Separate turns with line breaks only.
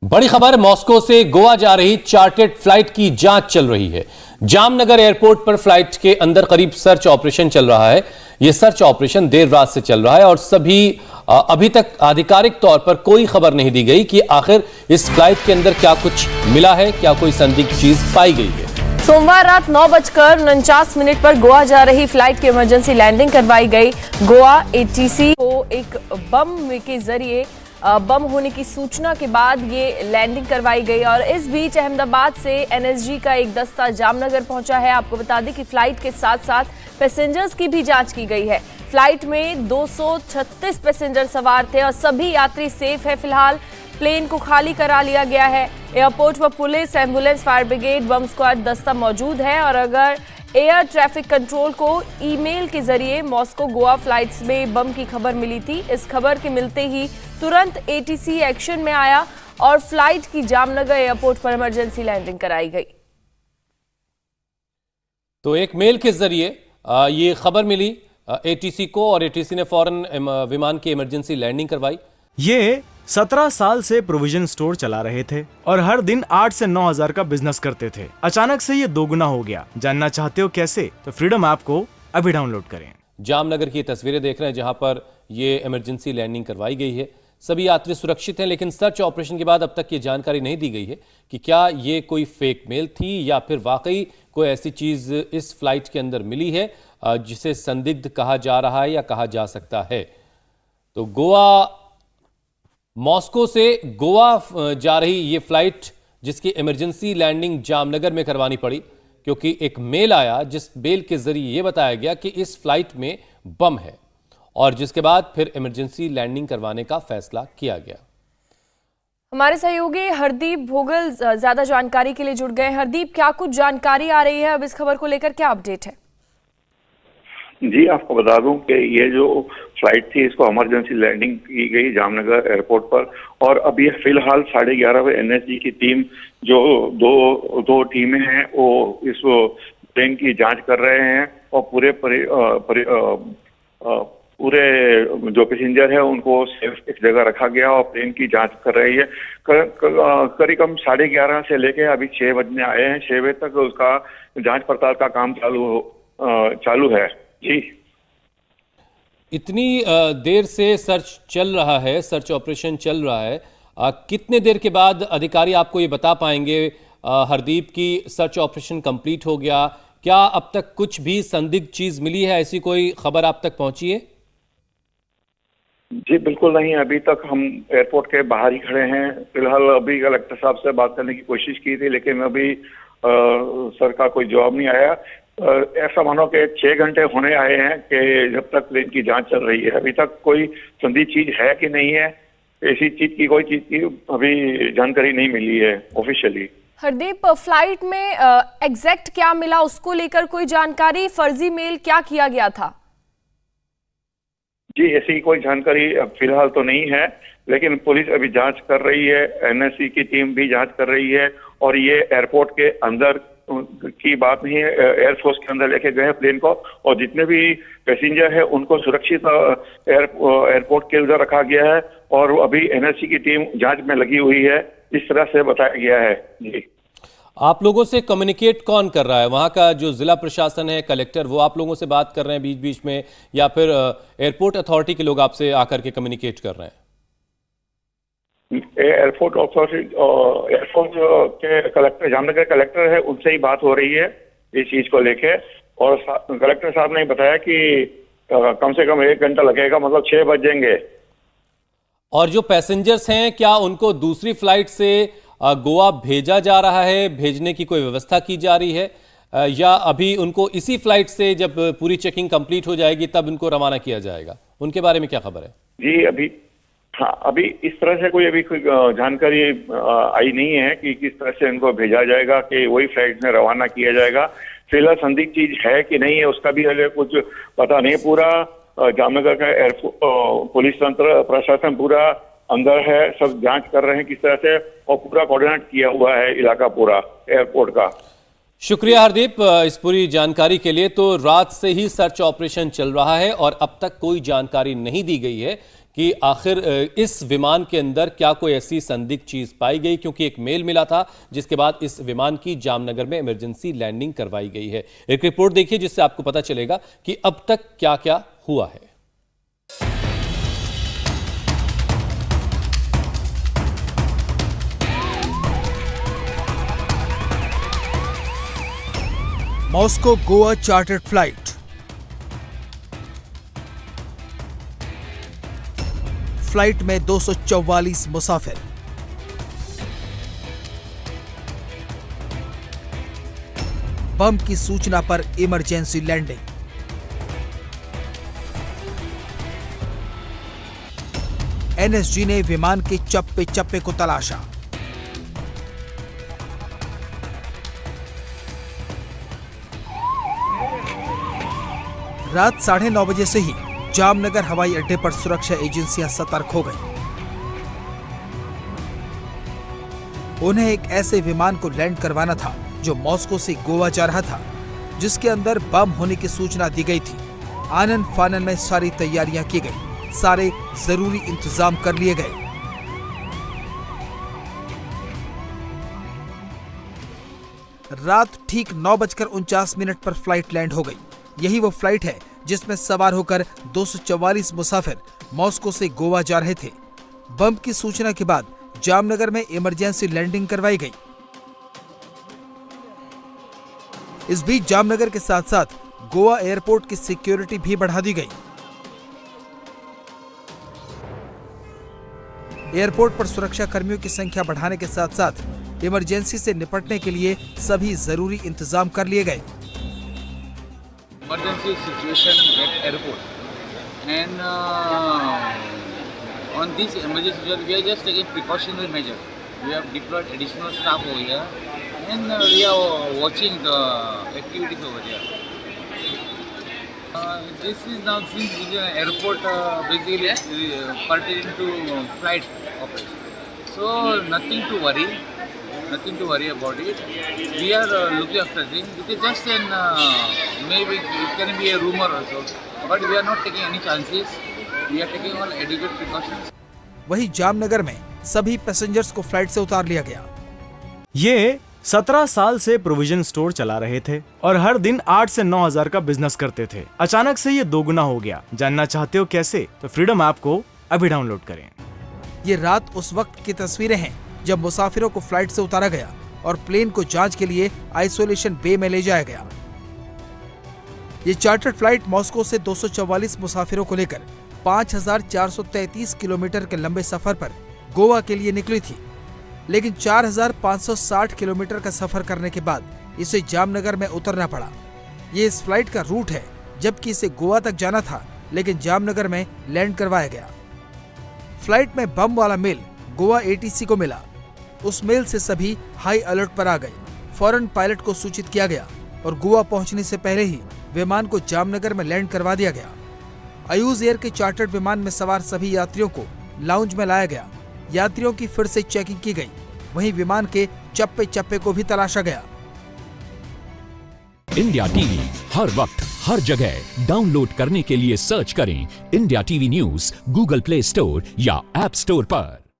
बड़ी खबर, मॉस्को से गोवा जा रही चार्टर्ड फ्लाइट की जांच चल रही है। जामनगर एयरपोर्ट पर फ्लाइट के अंदर करीब सर्च ऑपरेशन चल रहा है। यह सर्च ऑपरेशन देर रात से चल रहा है और अभी तक आधिकारिक तौर पर कोई खबर नहीं दी गई कि आखिर इस फ्लाइट के अंदर क्या कुछ मिला है, क्या कोई संदिग्ध चीज पाई गई है।
सोमवार रात 9:49 पर गोवा जा रही फ्लाइट की इमरजेंसी लैंडिंग करवाई गई। गोवा एटीसी को एक बम के जरिए बम होने की सूचना के बाद ये लैंडिंग करवाई गई और इस बीच अहमदाबाद से एनएसजी का एक दस्ता जामनगर पहुंचा है। आपको बता दें कि फ्लाइट के साथ साथ पैसेंजर्स की भी जांच की गई है। फ्लाइट में 236 पैसेंजर सवार थे और सभी यात्री सेफ है। फिलहाल प्लेन को खाली करा लिया गया है। एयरपोर्ट पर पुलिस, एम्बुलेंस, फायर ब्रिगेड, बम स्क्वाड दस्ता मौजूद है और अगर एयर ट्रैफिक कंट्रोल को ईमेल के जरिए मॉस्को गोवा फ्लाइट्स में बम की खबर मिली थी। इस खबर के मिलते ही तुरंत एटीसी एक्शन में आया और फ्लाइट की जामनगर एयरपोर्ट पर इमरजेंसी लैंडिंग कराई गई।
तो एक मेल के जरिए ये खबर मिली एटीसी को और एटीसी ने फौरन विमान की इमरजेंसी लैंडिंग करवाई।
ये 17 साल से प्रोविजन स्टोर चला रहे थे और हर दिन 8 से 9 हजार का बिजनेस करते थे। अचानक से ये दोगुना हो गया। जानना चाहते हो कैसे? तो फ्रीडम ऐप को अभी डाउनलोड करें।
जामनगर की तस्वीरें देख रहे हैं जहां पर ये इमरजेंसी लैंडिंग करवाई गई है। सभी यात्री सुरक्षित हैं, लेकिन सर्च ऑपरेशन के बाद अब तक ये जानकारी नहीं दी गई है कि क्या ये कोई फेक मेल थी या फिर वाकई कोई ऐसी चीज इस फ्लाइट के अंदर मिली है जिसे संदिग्ध कहा जा रहा है या कहा जा सकता है। तो मॉस्को से गोवा जा रही ये फ्लाइट जिसकी इमरजेंसी लैंडिंग जामनगर में करवानी पड़ी क्योंकि एक मेल आया जिस मेल के जरिए यह बताया गया कि इस फ्लाइट में बम है और जिसके बाद फिर इमरजेंसी लैंडिंग करवाने का फैसला किया गया।
हमारे सहयोगी हरदीप भोगल ज्यादा जानकारी के लिए जुड़ गए। हरदीप, क्या कुछ जानकारी आ रही है अब इस खबर को लेकर, क्या अपडेट है?
जी, आपको बता दूं कि ये जो फ्लाइट थी इसको इमरजेंसी लैंडिंग की गई जामनगर एयरपोर्ट पर और अब ये फिलहाल 11:30 बजे एनएसजी की टीम जो दो टीमें हैं वो इस प्लेन की जांच कर रहे हैं और पूरे जो पैसेंजर है उनको सेफ एक जगह रखा गया और प्लेन की जांच कर रही है। करीब 11:30 से लेके अभी 6 बजने आए हैं। 6 बजे तक उसका जांच पड़ताल का काम चालू है। जी,
इतनी देर से सर्च चल रहा है, सर्च ऑपरेशन चल रहा है। कितने देर के बाद अधिकारी आपको ये बता पाएंगे हरदीप की सर्च ऑपरेशन कंप्लीट हो गया? क्या अब तक कुछ भी संदिग्ध चीज मिली है? ऐसी कोई खबर आप तक पहुंची है?
जी बिल्कुल नहीं, अभी तक हम एयरपोर्ट के बाहर ही खड़े हैं। फिलहाल अभी कलेक्टर साहब से बात करने की कोशिश की थी लेकिन अभी सर का कोई जवाब नहीं आया। ऐसा मानो कि 6 घंटे होने आए हैं कि जब तक प्लेन की जांच चल रही है। अभी तक कोई संदिग्ध चीज है कि नहीं है, ऐसी चीज की कोई चीज की अभी जानकारी नहीं मिली है ऑफिशियली।
हरदीप, फ्लाइट में एग्जैक्ट क्या मिला उसको लेकर कोई जानकारी? फर्जी मेल क्या किया गया था?
जी, ऐसी कोई जानकारी फिलहाल तो नहीं है लेकिन पुलिस अभी जांच कर रही है, एनएससी की टीम भी जांच कर रही है और ये एयरपोर्ट के अंदर की बात नहीं है। एयरफोर्स के अंदर लेके गए प्लेन को और जितने भी पैसेंजर है उनको सुरक्षित एयरपोर्ट के उधर रखा गया है और अभी एनएससी की टीम जांच में लगी हुई है, इस तरह से बताया गया है। जी,
आप लोगों से कम्युनिकेट कौन कर रहा है? वहां का जो जिला प्रशासन है, कलेक्टर, वो आप लोगों से बात कर रहे हैं बीच बीच में या फिर एयरपोर्ट अथॉरिटी के लोग आपसे आकर के कम्युनिकेट कर रहे हैं?
एयरपोर्ट के कलेक्टर, जामनगर कलेक्टर है, उनसे ही बात हो रही है इस चीज को लेके और कलेक्टर साहब ने बताया कि कम से कम 1 घंटा लगेगा, मतलब 6 बजेंगे।
और जो पैसेंजर्स हैं क्या उनको दूसरी फ्लाइट से गोवा भेजा जा रहा है? भेजने की कोई व्यवस्था की जा रही है या अभी उनको इसी फ्लाइट से जब पूरी चेकिंग कंप्लीट हो जाएगी तब उनको रवाना किया जाएगा? उनके बारे में क्या खबर है?
जी, अभी इस तरह से कोई जानकारी आई नहीं है कि किस तरह से इनको भेजा जाएगा, कि वही फ्लाइट में रवाना किया जाएगा। फिलहाल संदिग्ध चीज है कि नहीं है उसका भी हमें कुछ पता नहीं। पूरा जामनगर का पुलिस तंत्र, प्रशासन पूरा अंदर है, सब जांच कर रहे हैं किस तरह से और पूरा कोऑर्डिनेट किया हुआ है इलाका पूरा एयरपोर्ट का।
शुक्रिया हरदीप इस पूरी जानकारी के लिए। तो रात से ही सर्च ऑपरेशन चल रहा है और अब तक कोई जानकारी नहीं दी गई है कि आखिर इस विमान के अंदर क्या कोई ऐसी संदिग्ध चीज पाई गई, क्योंकि एक मेल मिला था जिसके बाद इस विमान की जामनगर में इमरजेंसी लैंडिंग करवाई गई है। एक रिपोर्ट देखिए जिससे आपको पता चलेगा कि अब तक क्या क्या हुआ है।
Moscow Goa chartered flight. Flight में 244 मुसाफिर। बम की सूचना पर इमरजेंसी लैंडिंग। एनएसजी ने विमान के चप्पे चप्पे को तलाशा। रात 9:30 बजे से ही जामनगर हवाई अड्डे पर सुरक्षा एजेंसियां सतर्क हो गईं। उन्हें एक ऐसे विमान को लैंड करवाना था जो मॉस्को से गोवा जा रहा था, जिसके अंदर बम होने की सूचना दी गई थी। आनन फानन में सारी तैयारियां की गई, सारे जरूरी इंतजाम कर लिए गए। रात ठीक 9:49 पर फ्लाइट लैंड हो गई। यही वो फ्लाइट है जिसमें सवार होकर 244 मुसाफिर मॉस्को से गोवा जा रहे थे। बम की सूचना के बाद जामनगर में इमरजेंसी लैंडिंग करवाई गई। इस बीच जामनगर के साथ साथ गोवा एयरपोर्ट की सिक्योरिटी भी बढ़ा दी गई। एयरपोर्ट पर सुरक्षा कर्मियों की संख्या बढ़ाने के साथ साथ इमरजेंसी से निपटने के लिए सभी जरूरी इंतजाम कर लिए गए।
Emergency situation at airport, and on this emergency situation, we are just taking precautionary measure. We have deployed additional staff over here, and we are watching the activities over here. This is now since it is an airport, basically pertaining to flight operation. So nothing to worry. Nothing to worry about it. We are looking after things. It is just an maybe it can be a rumor also, but we are not taking any chances. We are taking all adequate precautions.
वहीं जामनगर में सभी passengers को flight से उतार लिया गया।
ये 17 साल से प्रोविजन स्टोर चला रहे थे और हर दिन 8 से 9 हजार का बिजनेस करते थे। अचानक से ये दोगुना हो गया। जानना चाहते हो कैसे? तो फ्रीडम ऐप को अभी डाउनलोड करें।
ये रात उस वक्त की तस्वीरें हैं जब मुसाफिरों को फ्लाइट से उतारा गया और प्लेन को जांच के लिए आइसोलेशन बे में ले जाया गया। ये चार्टर्ड फ्लाइट मॉस्को से 244 मुसाफिरों को लेकर 5,433 किलोमीटर के लंबे सफर पर गोवा के लिए निकली थी, लेकिन 4,560 किलोमीटर का सफर करने के बाद इसे जामनगर में उतरना पड़ा। ये इस फ्लाइट का रूट है, जबकि इसे गोवा तक जाना था, लेकिन जामनगर में लैंड करवाया गया। फ्लाइट में बम वाला मेल गोवा एटीसी को मिला। उस मेल से सभी हाई अलर्ट पर आ गए। फौरन पायलट को सूचित किया गया और गोवा पहुंचने से पहले ही विमान को जामनगर में लैंड करवा दिया गया। आयुज एयर के चार्टर्ड विमान में सवार सभी यात्रियों को लाउंज में लाया गया। यात्रियों की फिर से चेकिंग की गई। वहीं विमान के चप्पे चप्पे को भी तलाशा गया।
इंडिया टीवी हर वक्त हर जगह डाउनलोड करने के लिए सर्च करें India TV news Google play store या ऐप स्टोर पर।